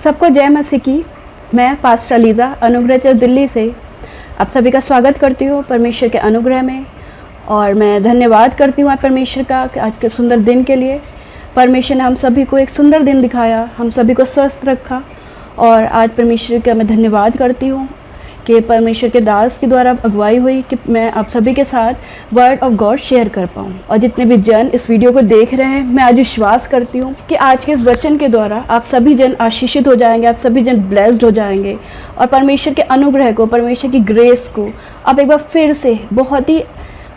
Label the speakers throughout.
Speaker 1: सबको जय मसीह की। मैं पास्टर अलीज़ा अनुग्रह चर्च दिल्ली से आप सभी का स्वागत करती हूँ परमेश्वर के अनुग्रह में। और मैं धन्यवाद करती हूँ परमेश्वर का कि आज के सुंदर दिन के लिए। परमेश्वर ने हम सभी को एक सुंदर दिन दिखाया, हम सभी को स्वस्थ रखा। और आज परमेश्वर का मैं धन्यवाद करती हूँ कि परमेश्वर के दास के द्वारा अगुवाई हुई कि मैं आप सभी के साथ वर्ड ऑफ गॉड शेयर कर पाऊँ। और जितने भी जन इस वीडियो को देख रहे हैं, मैं आज विश्वास करती हूँ कि आज के इस वचन के द्वारा आप सभी जन आशीषित हो जाएंगे, आप सभी जन ब्लेस्ड हो जाएंगे। और परमेश्वर के अनुग्रह को, परमेश्वर की ग्रेस को आप एक बार फिर से बहुत ही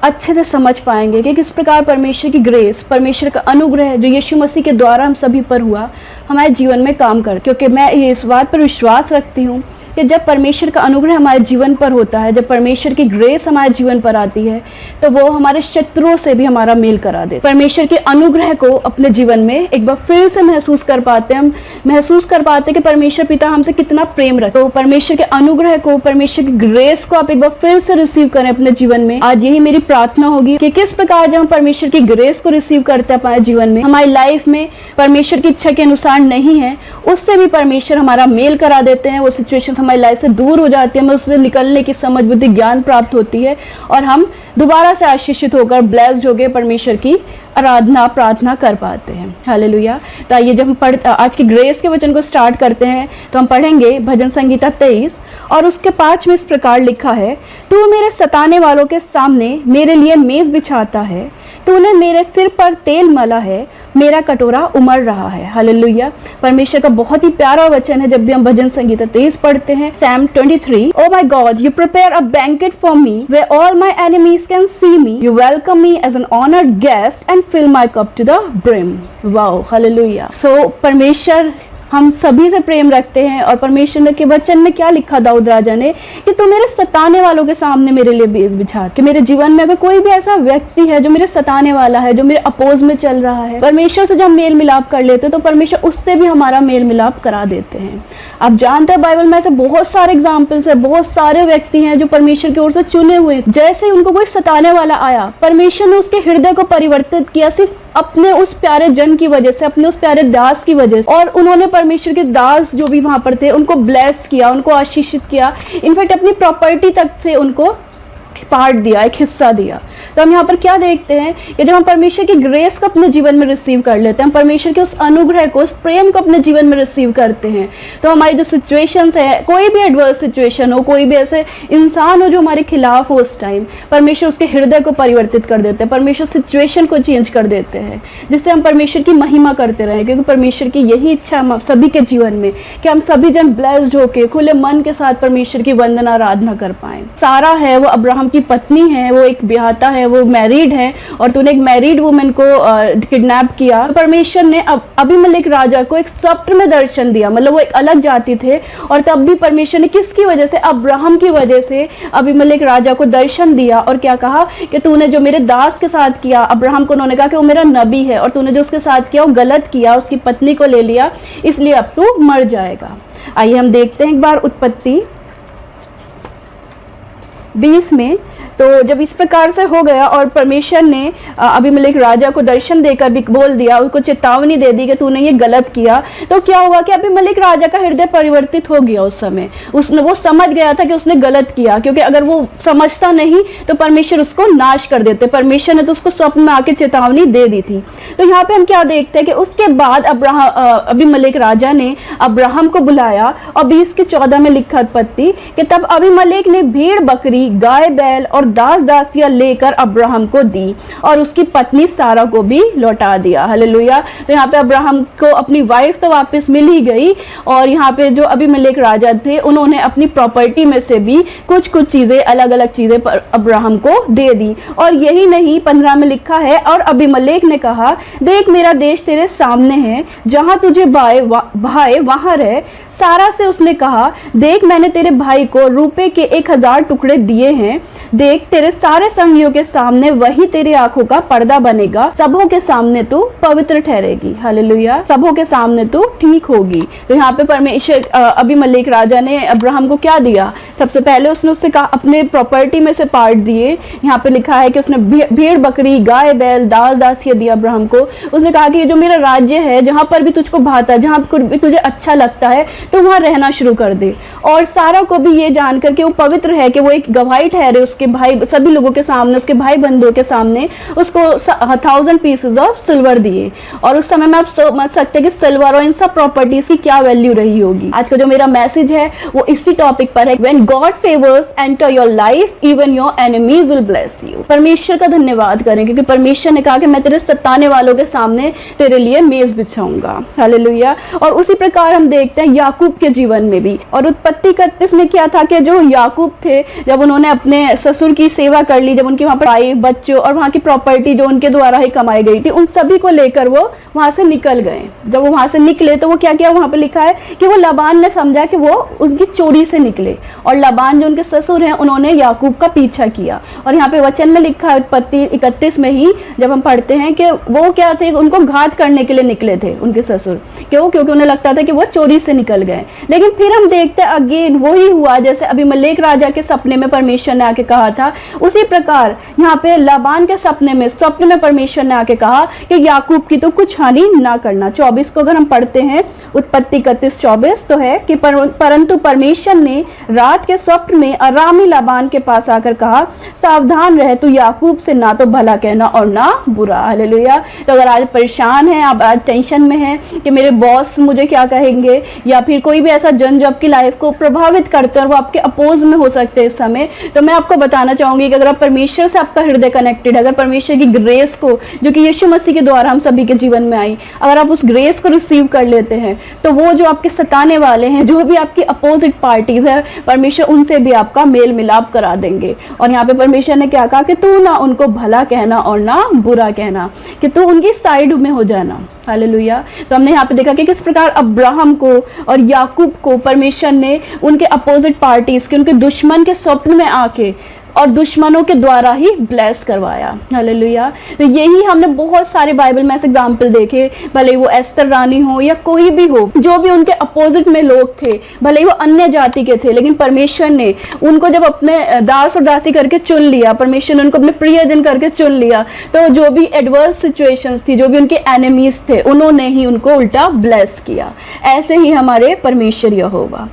Speaker 1: अच्छे से समझ पाएंगे कि किस प्रकार परमेश्वर की ग्रेस, परमेश्वर का अनुग्रह जो यीशु मसीह के द्वारा हम सभी पर हुआ, हमारे जीवन में काम कर। क्योंकि मैं ये इस बात पर विश्वास रखती हूँ कि जब परमेश्वर का अनुग्रह हमारे जीवन पर होता है, जब परमेश्वर की ग्रेस हमारे जीवन पर आती है, तो वो हमारे शत्रुओं से भी हमारा मेल करा देते। परमेश्वर के अनुग्रह को अपने जीवन में एक बार फिर से महसूस कर पाते हैं। हम महसूस कर पाते हैं कि परमेश्वर पिता हमसे कितना प्रेम रखते। तो परमेश्वर के अनुग्रह को, परमेश्वर की ग्रेस को आप एक बार फिर से रिसीव करें अपने जीवन में। आज यही मेरी प्रार्थना होगी कि किस प्रकार जब हम परमेश्वर की ग्रेस को रिसीव करते हैं हमारे जीवन में, हमारी लाइफ में परमेश्वर की इच्छा के अनुसार नहीं है, उससे भी परमेश्वर हमारा मेल करा देते हैं। वो सिचुएशन हमारी लाइफ से दूर हो जाती है, हमें उससे निकलने की समझ, बुद्धि, ज्ञान प्राप्त होती है और हम दोबारा से आशीषित होकर, ब्लेस्ड होकर परमेश्वर की आराधना, प्रार्थना कर पाते हैं। हालेलुया। तो आइए जब हम आज की ग्रेस के वचन को स्टार्ट करते हैं तो हम पढ़ेंगे भजन संगीता 23 और उसके 5 में इस प्रकार लिखा है, तू मेरे सताने वालों के सामने मेरे लिए मेज बिछाता है, तूने मेरे सिर पर तेल मला है, मेरा कटोरा उमड़ रहा है। हालेलुया। परमेश्वर का बहुत ही प्यारा वचन है। जब भी हम भजन संगीता 23 पढ़ते हैं, Psalm 23, Oh my God, you prepare a banquet for me where all my enemies can see me. You welcome me as an honored guest and fill my cup to the brim. Wow, hallelujah. So परमेश्वर हम सभी से प्रेम रखते हैं। और परमेश्वर के वचन में क्या लिखा दाऊद राजा ने कि तू मेरे सताने वालों के सामने मेरे लिए मेज बिछा। कि मेरे जीवन में अगर कोई भी ऐसा व्यक्ति है जो मेरे सताने वाला है, जो मेरे अपोज में चल रहा है, परमेश्वर से जब हम मेल मिलाप कर लेते हैं तो परमेश्वर उससे भी हमारा मेल मिलाप करा देते हैं। आप जानते हैं बाइबल में ऐसे बहुत सारे एग्जाम्पल्स है, बहुत सारे व्यक्ति हैं जो परमेश्वर की ओर से चुने हुए हैं। जैसे ही उनको कोई सताने वाला आया, परमेश्वर ने उसके हृदय को परिवर्तित किया सिर्फ अपने उस प्यारे जन की वजह से, अपने उस प्यारे दास की वजह से। और उन्होंने परमेश्वर के दास जो भी वहां पर थे उनको ब्लेस किया, उनको आशीषित किया, इनफैक्ट अपनी प्रॉपर्टी तक से उनको पार्ट दिया, एक हिस्सा दिया। तो हम यहाँ पर क्या देखते हैं कि जब हम परमेश्वर की ग्रेस को अपने जीवन में रिसीव कर लेते हैं, हम परमेश्वर के उस अनुग्रह को, उस प्रेम को अपने जीवन में रिसीव करते हैं, तो हमारी जो सिचुएशंस है, कोई भी एडवर्स सिचुएशन हो, कोई भी ऐसे इंसान हो जो हमारे खिलाफ हो, उस टाइम परमेश्वर उसके हृदय को परिवर्तित कर देते हैं, परमेश्वर सिचुएशन को चेंज कर देते हैं, जिससे हम परमेश्वर की महिमा करते रहें। क्योंकि परमेश्वर की यही इच्छा हम सभी के जीवन में कि हम सभी जन ब्लेस्ड होकर खुले मन के साथ परमेश्वर की वंदना, आराधना कर पाए। सारा है वो अब्राहम की पत्नी है, वो एक ब्याहता है, वो मैरिड है, और तूने एक मैरिड वुमेन को किडनैप किया। तो परमेश्वर ने अबीमेलेक राजा को एक स्वप्न में दर्शन दिया। मतलब वो एक अलग जाति थे और तब भी परमेश्वर ने किसकी वजह से, अब्राहम की वजह से अबीमेलेक राजा को दर्शन दिया और क्या कहा कि तूने जो मेरे दास के साथ किया, अब्राहम को उन्होंने कहा कि वो मेरा नबी है और तूने जो उसके साथ किया वो गलत किया, उसकी पत्नी को ले लिया, इसलिए अब तू मर जाएगा। आइए हम देखते हैं एक बार उत्पत्ति 20 में। तो जब इस प्रकार से हो गया और परमेश्वर ने अबीमेलेक राजा को दर्शन देकर भी बोल दिया, उसको चेतावनी दे दी कि तूने ये गलत किया, तो क्या हुआ कि अबीमेलेक राजा का हृदय परिवर्तित हो गया। उस समय वो समझ गया था कि उसने गलत किया, क्योंकि अगर वो समझता नहीं तो परमेश्वर उसको नाश कर देते। परमेश्वर ने तो उसको स्वप्न में आके चेतावनी दे दी थी। तो यहाँ पे हम क्या देखते हैं कि उसके बाद अबीमेलेक राजा ने अब्राहम को बुलाया और 20 के 14 में लिखा उत्पत्ति कि तब अबीमेलेक ने भेड़ बकरी, गाय बैल और दास दासियां लेकर अब्राहम को दी और उसकी पत्नी सारा को भी लौटा दिया। हालेलुया। तो यहाँ पे अब्राहम को अपनी वाइफ तो वापस मिल ही गई और यहाँ पे जो अबीमेलेक राजा थे उन्होंने अपनी प्रॉपर्टी में से भी कुछ चीजें, अलग अलग चीजें पर अब्राहम को दे दी। और यही नहीं, 15 में लिखा है, और अबीमेलेक ने कहा, देख मेरा देश तेरे सामने है, जहां तुझे भाई वहां रह। सारा से उसने कहा, देख मैंने तेरे भाई को रुपए के 1000 टुकड़े दिए हैं, देख तेरे सारे संगियों के सामने वही तेरी आंखों का पर्दा बनेगा, सबों के सामने तू पवित्र ठहरेगी। हालेलुया, सबों के सामने तू ठीक होगी। तो यहाँ पे परमेश्वर अबीमेलेक राजा ने अब्राहम को क्या दिया? सबसे पहले उसने कहा अपने प्रॉपर्टी में से पार्ट दिए। यहाँ पे लिखा है कि उसने भेड़ बकरी गाय बैल दास दासियां दिया अब्राहम को। उसने कहा कि ये जो मेरा राज्य है, जहाँ पर भी तुझको भाता, जहाँ पर भी तुझे अच्छा लगता है, तो वहाँ रहना शुरू कर दे। और सारा को भी ये जान करके वो पवित्र है कि वो एक गवाही ठहरे उसके भाई सभी लोगों के सामने, उसके भाई बंधुओं के सामने उसको 1000 पीसेस ऑफ सिल्वर दिए। और उस समय में आप समझ सकते हैं कि सिल्वर और इन सब प्रॉपर्टीज की क्या वैल्यू रही होगी। आज का जो मेरा मैसेज है वो इसी टॉपिक पर है। When God favors enter your life, even your enemies will bless you। परमेश्वर का धन्यवाद करें क्योंकि परमेश्वर ने कहा कि मैं तेरे सताने वालों के सामने तेरे लिए मेज बिछाऊंगा। हालेलुया। और उसी प्रकार हम देखते हैं याकूब के जीवन में भी। और उत्पत्ति 31 में क्या था कि जो याकूब थे, जब उन्होंने अपने ससुर की सेवा कर ली, जब उनके वहां पर भाई बच्चों और वहां की प्रॉपर्टी जो उनके द्वारा ही कमाई गई थी, उन सभी को लेकर वो वहां से निकल गए। जब वो वहां से निकले तो वो क्या किया, वहां पर लिखा है कि वो लाबान ने समझा कि वो उनकी चोरी से निकले, और लाबान जो उनके ससुर हैं उन्होंने याकूब का पीछा किया। और यहाँ पे वचन में लिखा है उत्पत्ति 31 में ही जब हम पढ़ते हैं कि वो क्या थे, उनको घात करने के लिए निकले थे उनके ससुर। क्यों? क्योंकि उन्हें लगता था कि वो चोरी से निकल गए। लेकिन फिर हम देखते हैं अगेन वही हुआ जैसे अबीमेलेक राजा के सपने में परमेश्वर ने आके कहा था, उसी प्रकार यहाँ पे लाबान के सपने में परमेश्वर ने आके कहा कि याकूब की तो कुछ हानि ना करना। 24 को अगर हम पढ़ते हैं उत्पत्ति 31:24 तो है कि परंतु परमेश्वर ने रात के स्वप्न में अरामी लाबान के पास आकर कहा, सावधान रहे, तू याकूब से ना तो भला कहना और ना बुरा। हालेलुया। तो अगर आज परेशान है, आप आज टेंशन में हैं कि मेरे बॉस मुझे क्या कहेंगे, या फिर कोई भी ऐसा जन जो आपकी लाइफ को प्रभावित करते हैं और वो आपके अपोज में हो सकते हैं इस समय, तो मैं आपको बताना चाहूंगी कि अगर आप परमेश्वर से आपका हृदय कनेक्टेड है, अगर परमेश्वर की ग्रेस को जो कि यीशु मसीह के द्वारा हम सभी के जीवन में आई, अगर आप उस ग्रेस को रिसीव कर लेते हैं, तो वो जो आपके सताने वाले हैं, जो भी आपकी अपोजिट पार्टीज है, परमेश्वर उनसे भी आपका मेल मिलाप करा देंगे। और यहाँ पे परमेश्वर ने क्या कहा कि तू ना उनको भला कहना और ना बुरा कहना, कि तू उनकी साइड में हो जाना। हालेलुया। तो हमने यहाँ पे देखा कि किस प्रकार अब्राहम को और याकूब को परमेश्वर ने उनके अपोजिट पार्टीज के, उनके दुश्मन के स्वप्न में आके और दुश्मनों के द्वारा ही ब्लेस करवाया। हालेलुया। तो यही हमने बहुत सारे बाइबल में ऐसे एग्जाम्पल देखे, भले वो एस्तर रानी हो या कोई भी हो, जो भी उनके अपोजिट में लोग थे, भले वो अन्य जाति के थे, लेकिन परमेश्वर ने उनको जब अपने दास और दासी करके चुन लिया, परमेश्वर ने उनको अपने प्रियजन करके चुन लिया, तो जो भी एडवर्स सिचुएशंस थी, जो भी उनके एनिमीज थे, उन्होंने ही उनको उल्टा ब्लेस किया। ऐसे ही हमारे परमेश्वर यहोवा।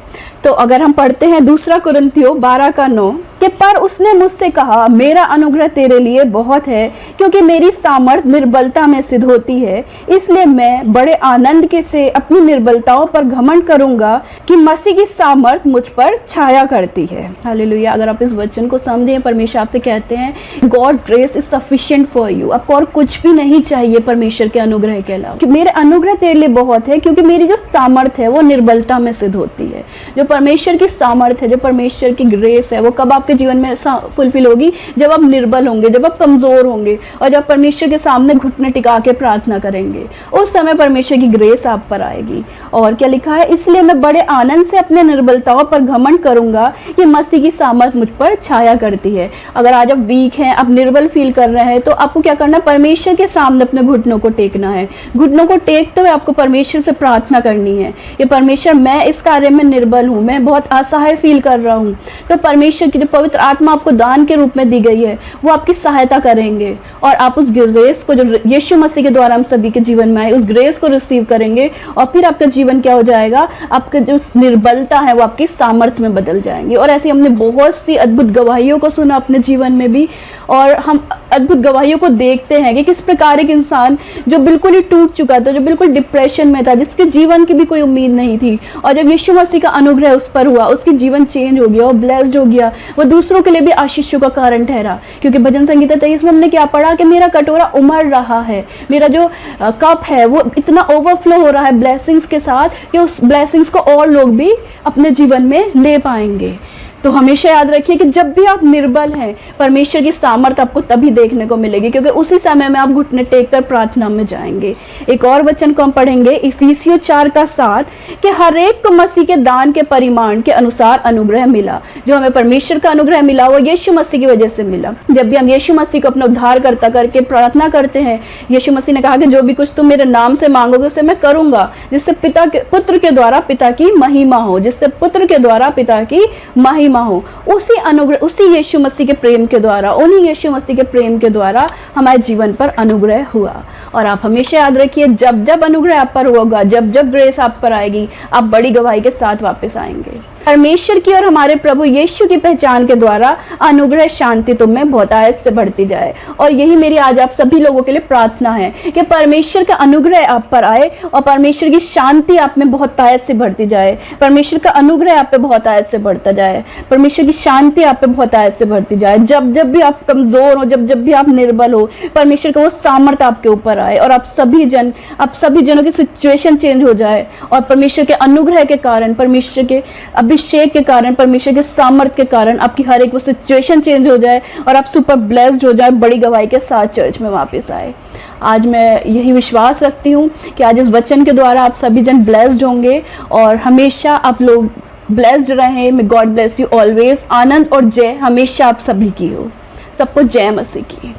Speaker 1: तो अगर हम पढ़ते हैं 2 कुरिन्थियों 12:9 कि पर उसने मुझसे कहा, मेरा अनुग्रह तेरे लिए बहुत है, क्योंकि मेरी सामर्थ निर्बलता में सिद्ध होती है, इसलिए मैं बड़े आनंद के से अपनी निर्बलताओं पर घमंड करूंगा कि मसीह की सामर्थ मुझ पर छाया करती है। हालेलुया। अगर आप इस वचन को समझें, परमेश्वर आपसे कहते हैं God's grace is sufficient for you. आपको और कुछ भी नहीं चाहिए परमेश्वर के अनुग्रह के अलावा, कि मेरे अनुग्रह तेरे लिए बहुत है, क्योंकि मेरी जो सामर्थ है वो निर्बलता में सिद्ध होती है। जो परमेश्वर की सामर्थ है, जो परमेश्वर की ग्रेस है, वो कब आपके जीवन में फुलफिल होगी? जब आप निर्बल होंगे, जब आप कमजोर होंगे, और जब परमेश्वर के सामने घुटने टिका के प्रार्थना करेंगे, उस समय परमेश्वर की ग्रेस आप पर आएगी। और क्या लिखा है? इसलिए मैं बड़े आनंद से अपने निर्बलताओं पर घमंड करूंगा कि मसीह की सामर्थ मुझ पर छाया करती है। अगर आज आप वीक हैं, आप निर्बल फील कर रहे हैं, तो आपको क्या करना है? परमेश्वर के सामने अपने घुटनों को टेकना है। घुटनों को टेकते हुए आपको परमेश्वर से प्रार्थना करनी है कि परमेश्वर, मैं इस कार्य में निर्बल हूँ, मैं बहुत असहाय फील कर रहा हूँ। तो परमेश्वर की जो पवित्र आत्मा आपको दान के रूप में दी गई है, वो आपकी सहायता करेंगे, और आप उस ग्रेस को जो यीशु मसीह के द्वारा हम सभी के जीवन में आए, उस ग्रेस को रिसीव करेंगे, और फिर आपका जीवन क्या हो जाएगा? आपका जो निर्बलता है वो आपकी सामर्थ्य में बदल जाएंगे। और ऐसे हमने बहुत सी अद्भुत गवाहियों को सुना अपने जीवन में भी, और हम अद्भुत गवाहियों को देखते हैं कि किस प्रकार एक इंसान जो बिल्कुल ही टूट चुका था, जो बिल्कुल डिप्रेशन में था, जिसके जीवन की भी कोई उम्मीद नहीं थी, और जब यीशु मसीह का अनुग्रह उस पर हुआ, उसकी जीवन चेंज हो गया, वो ब्लेस्ड हो गया, वो दूसरों के लिए भी आशीषों का कारण ठहरा। क्योंकि भजन संगीता 23 में हमने क्या पढ़ा कि मेरा कटोरा उमड़ रहा है, मेरा जो कप है वो इतना ओवरफ्लो हो रहा है ब्लेसिंग्स के साथ कि उस ब्लेसिंग्स को और लोग भी अपने जीवन में ले पाएंगे। तो हमेशा याद रखिए कि जब भी आप निर्बल हैं, परमेश्वर की सामर्थ आपको तभी देखने को मिलेगी, क्योंकि उसी समय में आप घुटने टेक कर प्रार्थना में जाएंगे। एक और वचन को हम पढ़ेंगे, इफिसियों 4:7, कि हर एक को मसीह के दान के परिमाण के अनुसार अनुग्रह मिला। जो हमें परमेश्वर का अनुग्रह मिला वो यीशु मसीह की वजह से मिला। जब भी हम यीशु मसीह को अपना उद्धारकर्ता करके प्रार्थना करते हैं, यीशु मसीह ने कहा कि जो भी कुछ तुम मेरे नाम से मांगोगे उसे मैं करूंगा, जिससे पुत्र के द्वारा पिता की महिमा हो, जिससे पुत्र के द्वारा पिता की महिमा हो। उसी अनुग्रह, उसी यीशु मसीह के प्रेम के द्वारा, उन्हीं यीशु मसीह के प्रेम के द्वारा हमारे जीवन पर अनुग्रह हुआ। और आप हमेशा याद रखिए, जब जब अनुग्रह आप पर होगा, जब जब ग्रेस आप पर आएगी, आप बड़ी गवाही के साथ वापस आएंगे। परमेश्वर की और हमारे प्रभु यीशु की पहचान के द्वारा अनुग्रह शांति तुम में बहुतायत से बढ़ती जाए। और यही मेरी आज आप सभी लोगों के लिए प्रार्थना है कि परमेश्वर का अनुग्रह आप पर आए और परमेश्वर की शांति आप में बहुतायत से बढ़ती जाए, परमेश्वर का अनुग्रह आप पे बहुतायत से बढ़ता जाए, परमेश्वर की शांति आप पे बहुतायत से बढ़ती जाए। जब जब भी आप कमजोर हो, जब जब भी आप निर्बल हो, परमेश्वर का वो सामर्थ आपके ऊपर आए और आप सभी जनों की सिचुएशन चेंज हो जाए। और परमेश्वर के अनुग्रह के कारण, परमेश्वर के अभिषेक के कारण, परमेश्वर के सामर्थ के कारण आपकी हर एक वो सिचुएशन चेंज हो जाए और आप सुपर ब्लेस्ड हो जाए, बड़ी गवाही के साथ चर्च में वापस आए। आज मैं यही विश्वास रखती हूँ कि आज इस वचन के द्वारा आप सभी जन ब्लेस्ड होंगे और हमेशा आप लोग ब्लेस्ड रहें। May God bless you always. आनंद और जय हमेशा आप सभी की हो। सबको जय मसीह की।